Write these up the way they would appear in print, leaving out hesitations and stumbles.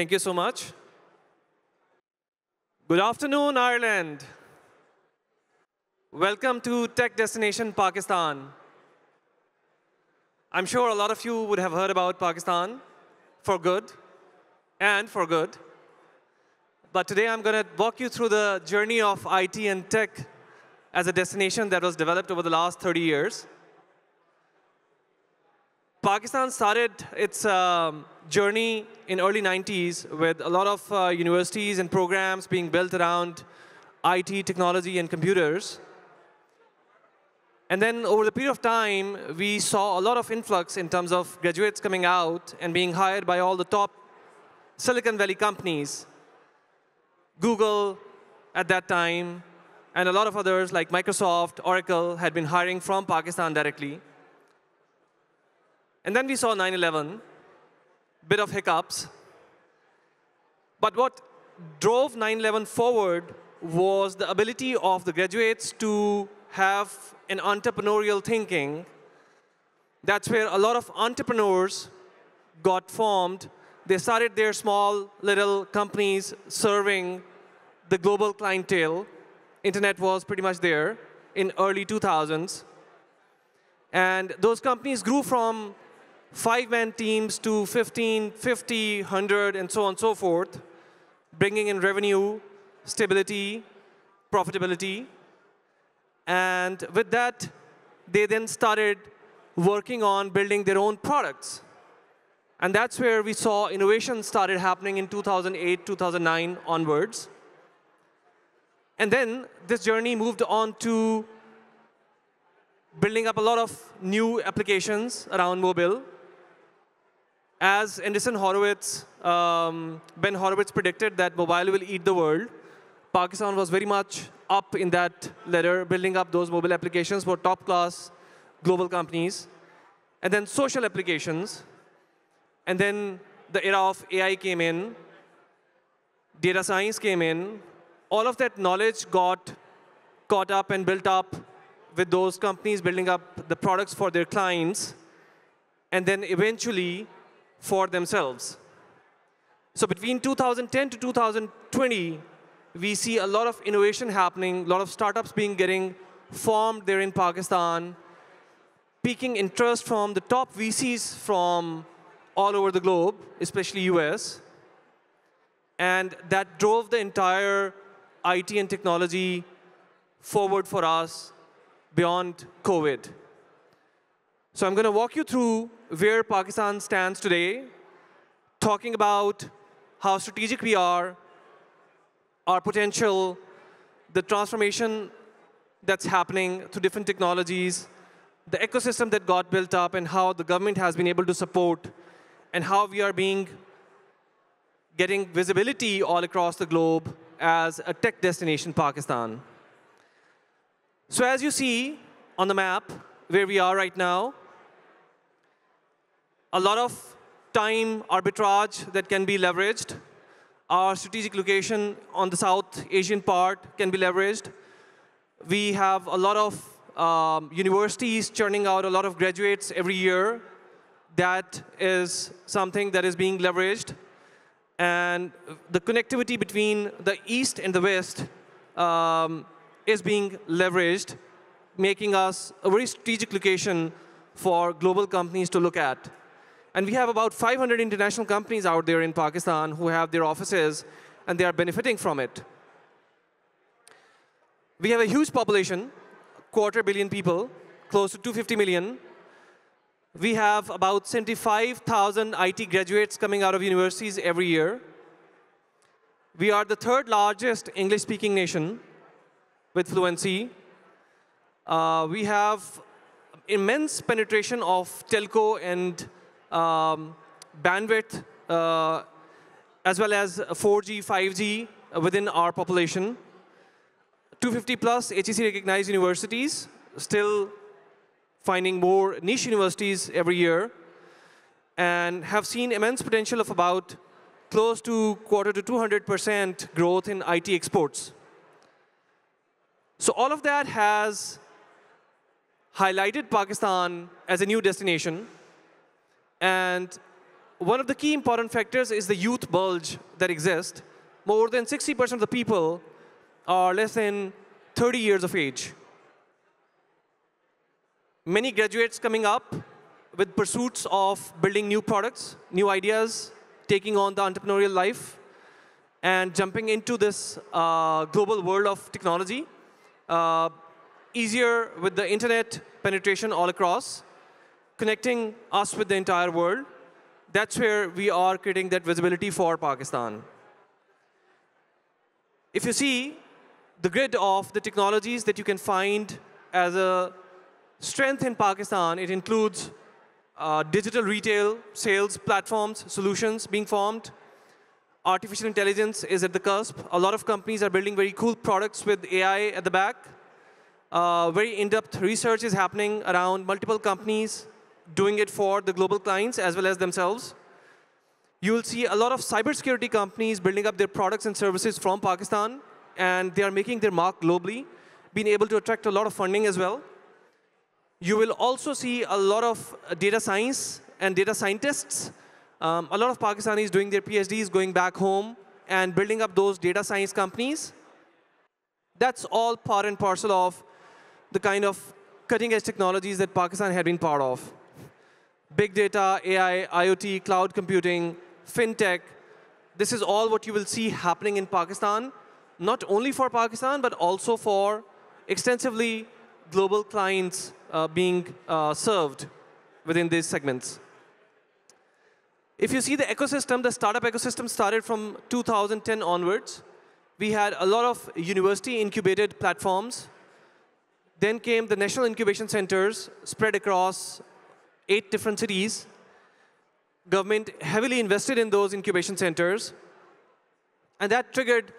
Thank you so much. Good afternoon, Ireland. Welcome to Tech Destination Pakistan. I'm sure a lot of you would have heard about Pakistan for good and for good. But today I'm going to walk you through the journey of IT and tech as a destination that was developed over the last 30 years. Pakistan started its journey in early 90s with a lot of universities and programs being built around IT, technology, and computers. And then over the period of time, we saw a lot of influx in terms of graduates coming out and being hired by all the top Silicon Valley companies. Google at that time, and a lot of others like Microsoft, Oracle, had been hiring from Pakistan directly. And then we saw 9/11, bit of hiccups. But what drove 9/11 forward was the ability of the graduates to have an entrepreneurial thinking. That's where a lot of entrepreneurs got formed. They started their small little companies serving the global clientele. Internet was pretty much there in early 2000s. And those companies grew from 5-man teams to 15, 50, 100, and so on and so forth, bringing in revenue, stability, profitability. And with that, they then started working on building their own products. And that's where we saw innovation started happening in 2008, 2009 onwards. And then this journey moved on to building up a lot of new applications around mobile. As Anderson Horowitz, Ben Horowitz predicted that mobile will eat the world, Pakistan was very much up in that ladder, building up those mobile applications for top-class global companies. And then social applications. And then the era of AI came in, data science came in. All of that knowledge got caught up and built up with those companies building up the products for their clients, and then eventually for themselves. So between 2010 to 2020, we see a lot of innovation happening, a lot of startups getting formed there in Pakistan, piquing interest from the top VCs from all over the globe, especially US. And that drove the entire IT and technology forward for us beyond COVID. So I'm going to walk you through where Pakistan stands today, talking about how strategic we are, our potential, the transformation that's happening through different technologies, the ecosystem that got built up, and how the government has been able to support, and how we are getting visibility all across the globe as a tech destination, Pakistan. So as you see on the map, where we are right now, a lot of time arbitrage that can be leveraged. Our strategic location on the South Asian part can be leveraged. We have a lot of universities churning out a lot of graduates every year. That is something that is being leveraged. And the connectivity between the East and the West is being leveraged, making us a very strategic location for global companies to look at. And we have about 500 international companies out there in Pakistan who have their offices, and they are benefiting from it. We have a huge population, 250 million people, close to 250 million. We have about 75,000 IT graduates coming out of universities every year. We are the third largest English-speaking nation with fluency. We have immense penetration of telco and bandwidth, as well as 4G, 5G within our population. 250 plus HEC-recognized universities, still finding more niche universities every year, and have seen immense potential of about close to 1/4 to 200% growth in IT exports. So all of that has highlighted Pakistan as a new destination. And one of the key important factors is the youth bulge that exists. More than 60% of the people are less than 30 years of age. Many graduates coming up with pursuits of building new products, new ideas, taking on the entrepreneurial life, and jumping into this global world of technology. Easier with the internet penetration all across, connecting us with the entire world. That's where we are creating that visibility for Pakistan. If you see the grid of the technologies that you can find as a strength in Pakistan, it includes digital retail, sales platforms, solutions being formed. Artificial intelligence is at the cusp. A lot of companies are building very cool products with AI at the back. Very in-depth research is happening around multiple companies doing it for the global clients as well as themselves. You will see a lot of cybersecurity companies building up their products and services from Pakistan, and they are making their mark globally, being able to attract a lot of funding as well. You will also see a lot of data science and data scientists. A lot of Pakistanis doing their PhDs, going back home, and building up those data science companies. That's all part and parcel of the kind of cutting-edge technologies that Pakistan had been part of. Big data, AI, IoT, cloud computing, fintech. This is all what you will see happening in Pakistan, not only for Pakistan, but also for extensively global clients being served within these segments. If you see the ecosystem, the startup ecosystem started from 2010 onwards. We had a lot of university-incubated platforms. Then came the national incubation centers spread across 8 different cities. Government heavily invested in those incubation centers. And that triggered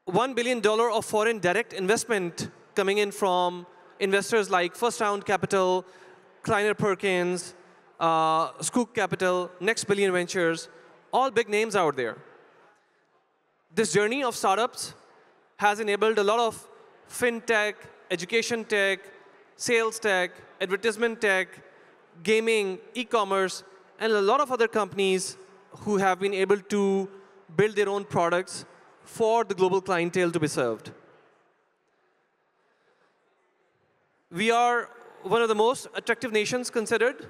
$1 billion of foreign direct investment coming in from investors like First Round Capital, Kleiner Perkins, Skook Capital, Next Billion Ventures, all big names out there. This journey of startups has enabled a lot of fintech, education tech, sales tech, advertisement tech, gaming, e-commerce, and a lot of other companies who have been able to build their own products for the global clientele to be served. We are one of the most attractive nations considered,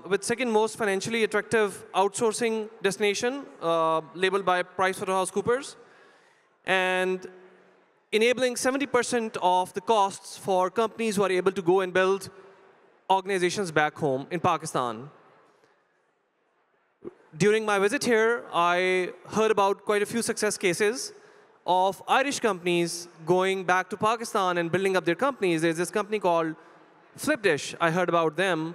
with second most financially attractive outsourcing destination, labeled by PricewaterhouseCoopers, and enabling 70% of the costs for companies who are able to go and build organizations back home in Pakistan. During my visit here, I heard about quite a few success cases of Irish companies going back to Pakistan and building up their companies. There's this company called Flipdish. I heard about them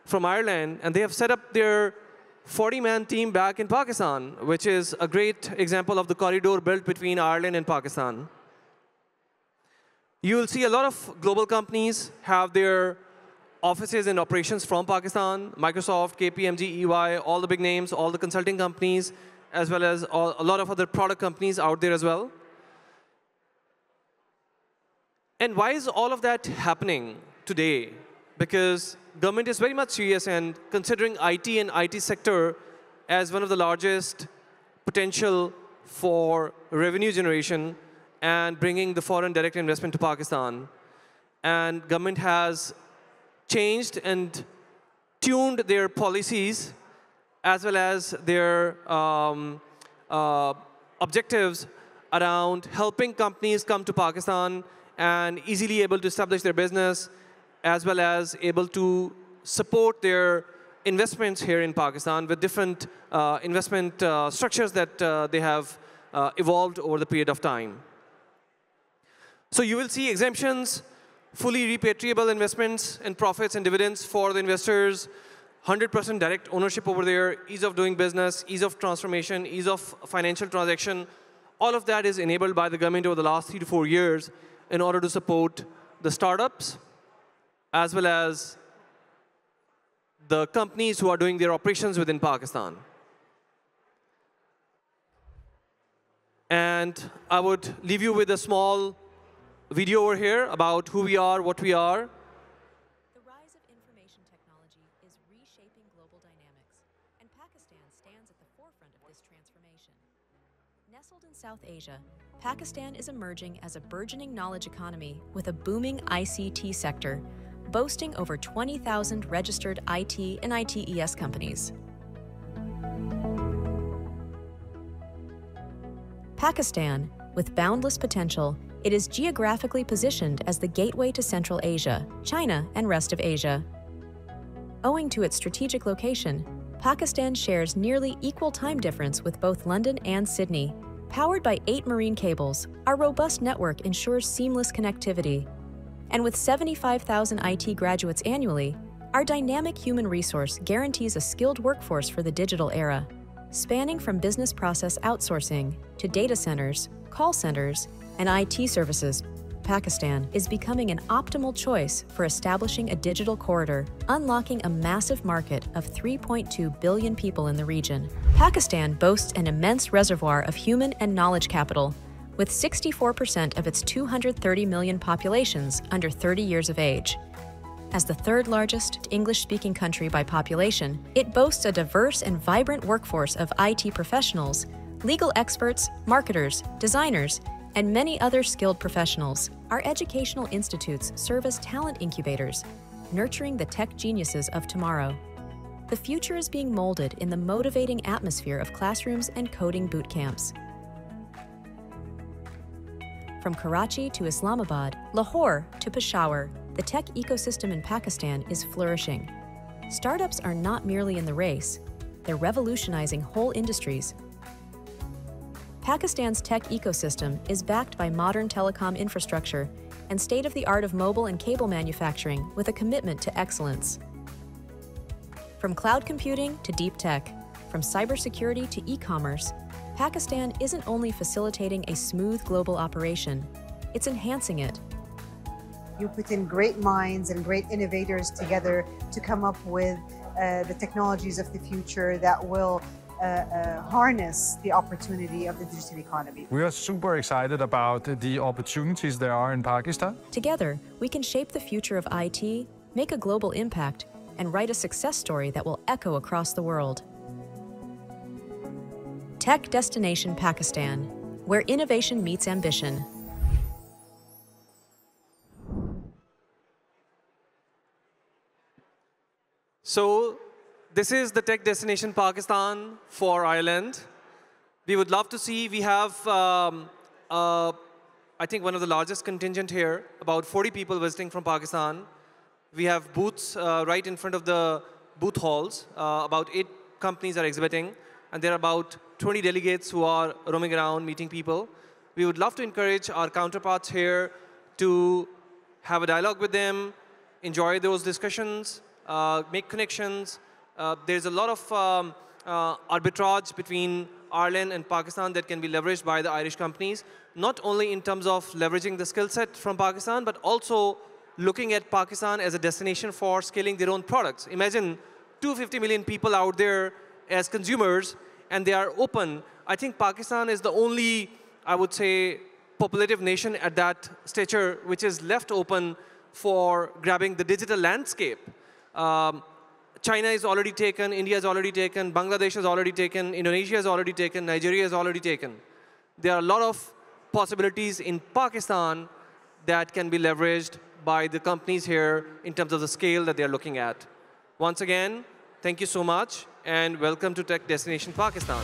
from Ireland, and they have set up their 40-man team back in Pakistan, which is a great example of the corridor built between Ireland and Pakistan. You will see a lot of global companies have their offices and operations from Pakistan: Microsoft, KPMG, EY, all the big names, all the consulting companies, as well as a lot of other product companies out there as well. And why is all of that happening today? Because government is very much serious and considering IT and IT sector as one of the largest potential for revenue generation and bringing the foreign direct investment to Pakistan. And government has changed and tuned their policies as well as their objectives around helping companies come to Pakistan and easily able to establish their business, as well as able to support their investments here in Pakistan with different investment structures that they have evolved over the period of time. So you will see exemptions, fully repatriable investments and profits and dividends for the investors, 100% direct ownership over there, ease of doing business, ease of transformation, ease of financial transaction. All of that is enabled by the government over the last 3 to 4 years in order to support the startups, as well as the companies who are doing their operations within Pakistan. And I would leave you with a small video over here about who we are, what we are. The rise of information technology is reshaping global dynamics. South Asia, Pakistan is emerging as a burgeoning knowledge economy with a booming ICT sector, boasting over 20,000 registered IT and ITES companies. Pakistan, with boundless potential, it is geographically positioned as the gateway to Central Asia, China, and rest of Asia. Owing to its strategic location, Pakistan shares nearly equal time difference with both London and Sydney. Powered by 8 marine cables, our robust network ensures seamless connectivity. And with 75,000 IT graduates annually, our dynamic human resource guarantees a skilled workforce for the digital era. Spanning from business process outsourcing to data centers, call centers, and IT services, Pakistan is becoming an optimal choice for establishing a digital corridor, unlocking a massive market of 3.2 billion people in the region. Pakistan boasts an immense reservoir of human and knowledge capital, with 64% of its 230 million populations under 30 years of age. As the third largest English-speaking country by population, it boasts a diverse and vibrant workforce of IT professionals, legal experts, marketers, designers, and many other skilled professionals. Our educational institutes serve as talent incubators, nurturing the tech geniuses of tomorrow. The future is being molded in the motivating atmosphere of classrooms and coding boot camps. From Karachi to Islamabad, Lahore to Peshawar, the tech ecosystem in Pakistan is flourishing. Startups are not merely in the race, they're revolutionizing whole industries. Pakistan's tech ecosystem is backed by modern telecom infrastructure and state-of-the-art of mobile and cable manufacturing with a commitment to excellence. From cloud computing to deep tech, from cybersecurity to e-commerce, Pakistan isn't only facilitating a smooth global operation, it's enhancing it. You put in great minds and great innovators together to come up with the technologies of the future that will harness the opportunity of the digital economy. We are super excited about the opportunities there are in Pakistan. Together, we can shape the future of IT, make a global impact, and write a success story that will echo across the world. Tech Destination Pakistan, where innovation meets ambition. So this is the Tech Destination Pakistan for Ireland. We would love to see, we have, I think, one of the largest contingent here, about 40 people visiting from Pakistan. We have booths right in front of the booth halls. About 8 companies are exhibiting, and there are about 20 delegates who are roaming around, meeting people. We would love to encourage our counterparts here to have a dialogue with them, enjoy those discussions, make connections. There's a lot of arbitrage between Ireland and Pakistan that can be leveraged by the Irish companies, not only in terms of leveraging the skill set from Pakistan, but also looking at Pakistan as a destination for scaling their own products. Imagine 250 million people out there as consumers, and they are open. I think Pakistan is the only, I would say, populative nation at that stature which is left open for grabbing the digital landscape. China is already taken, India is already taken, Bangladesh is already taken, Indonesia is already taken, Nigeria is already taken. There are a lot of possibilities in Pakistan that can be leveraged by the companies here in terms of the scale that they are looking at. Once again, thank you so much, and welcome to Tech Destination Pakistan.